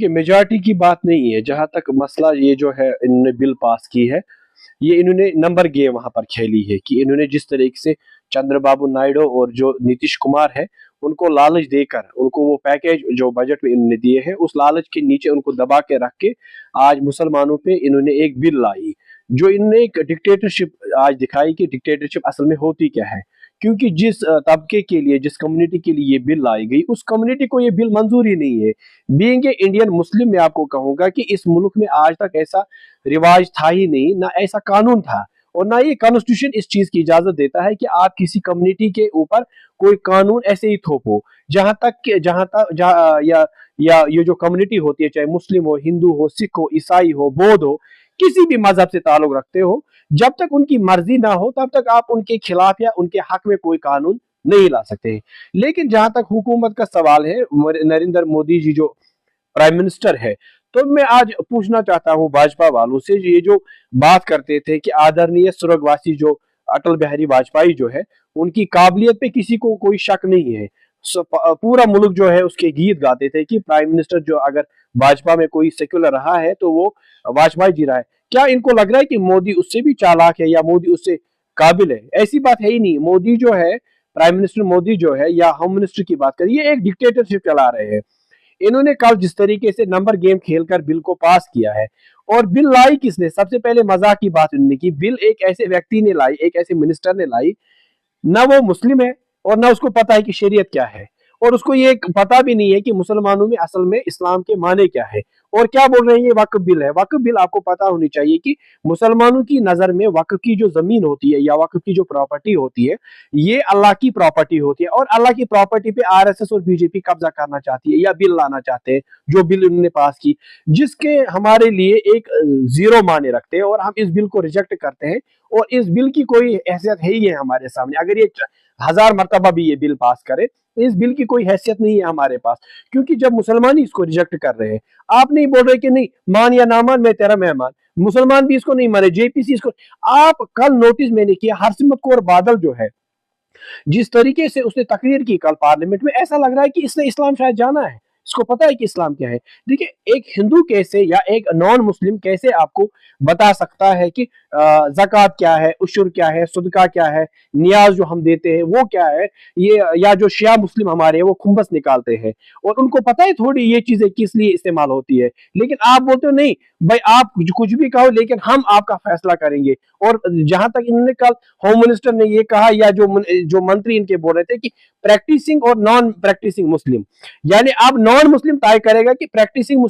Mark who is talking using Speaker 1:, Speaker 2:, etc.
Speaker 1: कि मेजॉरिटी की बात नहीं है। जहां तक मसला ये जो है, इन्होंने बिल पास की है, ये इन्होंने नंबर गेम वहां पर खेली है कि इन्होंने जिस तरीके से चंद्रबाबू नायडू और जो नीतीश कुमार है उनको लालच देकर उनको वो पैकेज जो बजट में इन्होंने दिए हैं उस लालच के नीचे उनको दबा के रख के आज मुसलमानों पे इन्होंने एक बिल लाई, जो इन्होंने एक डिक्टेटरशिप आज दिखाई कि डिक्टेटरशिप असल में होती क्या है। क्योंकि जिस तबके के लिए, जिस कम्युनिटी के लिए ये बिल लाई गई, उस कम्युनिटी को ये बिल मंजूर ही नहीं है। बीइंग ए इंडियन मुस्लिम, मैं आपको कहूंगा कि इस मुल्क में आज तक ऐसा रिवाज था ही नहीं, ना ऐसा कानून था, और ना ये कॉन्स्टिट्यूशन इस चीज की इजाजत देता है कि आप किसी कम्युनिटी के ऊपर कोई कानून ऐसे ही थोपो। जहां तक जहां तक या ये जो कम्युनिटी होती है, चाहे मुस्लिम हो, हिंदू हो, सिख हो, ईसाई हो, बौद्ध हो, किसी भी मजहब से ताल्लुक रखते हो, जब तक उनकी मर्जी ना हो तब तक आप उनके खिलाफ या उनके हक में कोई कानून नहीं ला सकते। लेकिन जहां तक हुकूमत का सवाल है, नरेंद्र मोदी जी जो प्राइम मिनिस्टर है, तो मैं आज पूछना चाहता हूं भाजपा वालों से, ये जो बात करते थे कि आदरणीय स्वर्गवासी जो अटल बिहारी वाजपेयी जो है, उनकी काबिलियत पे किसी को कोई शक नहीं है। पूरा मुल्क जो है उसके गीत गाते थे कि प्राइम मिनिस्टर जो अगर भाजपा में कोई सेक्युलर रहा है तो वो वाजपेयी जी रहा है। क्या इनको लग रहा है कि मोदी उससे भी चालाक है या मोदी उससे काबिल है? ऐसी बात है ही नहीं। मोदी जो है, प्राइम मिनिस्टर मोदी जो है, या होम मिनिस्टर की बात करें, ये एक डिक्टेटरशिप चला रहे हैं। इन्होंने कल जिस तरीके से नंबर गेम खेलकर बिल को पास किया है, और बिल लाई किसने? सबसे पहले मजाक की बात इन्होंने की, बिल एक ऐसे व्यक्ति ने लाई, एक ऐसे मिनिस्टर ने लाई, ना वो मुस्लिम है और ना उसको पता है कि शरीयत क्या है, और उसको ये पता भी नहीं है कि मुसलमानों में असल में इस्लाम के माने क्या है। और क्या बोल रहे हैं, ये वक्फ बिल है। वक्फ बिल आपको पता होनी चाहिए कि मुसलमानों की नजर में वक्फ की जो जमीन होती है या वक्फ की जो प्रॉपर्टी होती है, ये अल्लाह की प्रॉपर्टी होती है, और अल्लाह की प्रॉपर्टी पे आरएसएस और बीजेपी कब्जा करना चाहती है या बिल लाना चाहते हैं, जो बिल उन्होंने पास की, जिसके हमारे लिए एक जीरो माने रखते हैं, और हम इस बिल को रिजेक्ट करते हैं। और इस बिल की कोई हैसियत है ही है हमारे सामने, अगर ये 1000 मरतबा भी ये बिल पास करे, इस बिल की कोई हैसियत नहीं है हमारे पास। क्योंकि जब मुसलमान ही इसको रिजेक्ट कर रहे हैं, आप नहीं बोल रहे कि नहीं मान या ना मान, मैं तेरा मेहमान, मुसलमान भी इसको नहीं माने, जेपीसी इसको। आप कल नोटिस मैंने किया, हरसिमरत कौर बादल जो है, जिस तरीके से उसने तकरीर की कल पार्लियामेंट में, ऐसा लग रहा है कि इसने इस्लाम शायद जाना है, इसको पता है कि इस्लाम क्या है। देखिए, एक हिंदू कैसे या एक नॉन मुस्लिम कैसे आपको बता सकता है कि ज़कात क्या है, उशर क्या है, सदका क्या है, नियाज जो हम देते हैं वो क्या है, ये या जो शिया मुस्लिम हमारे हैं वो खुम्बस निकालते हैं, और उनको पता है थोड़ी ये चीजें किस लिए इस्तेमाल होती है। लेकिन आप बोलते हो नहीं भाई, आप कुछ भी कहो लेकिन हम आपका फैसला करेंगे। और जहां तक इन्होंने कल होम मिनिस्टर ने ये कहा, या जो मंत्री इनके बोल रहे थे कि प्रैक्टिसिंग और नॉन प्रैक्टिसिंग मुस्लिम, यानी अब नॉन मुस्लिम तय करेगा कि प्रैक्टिसिंग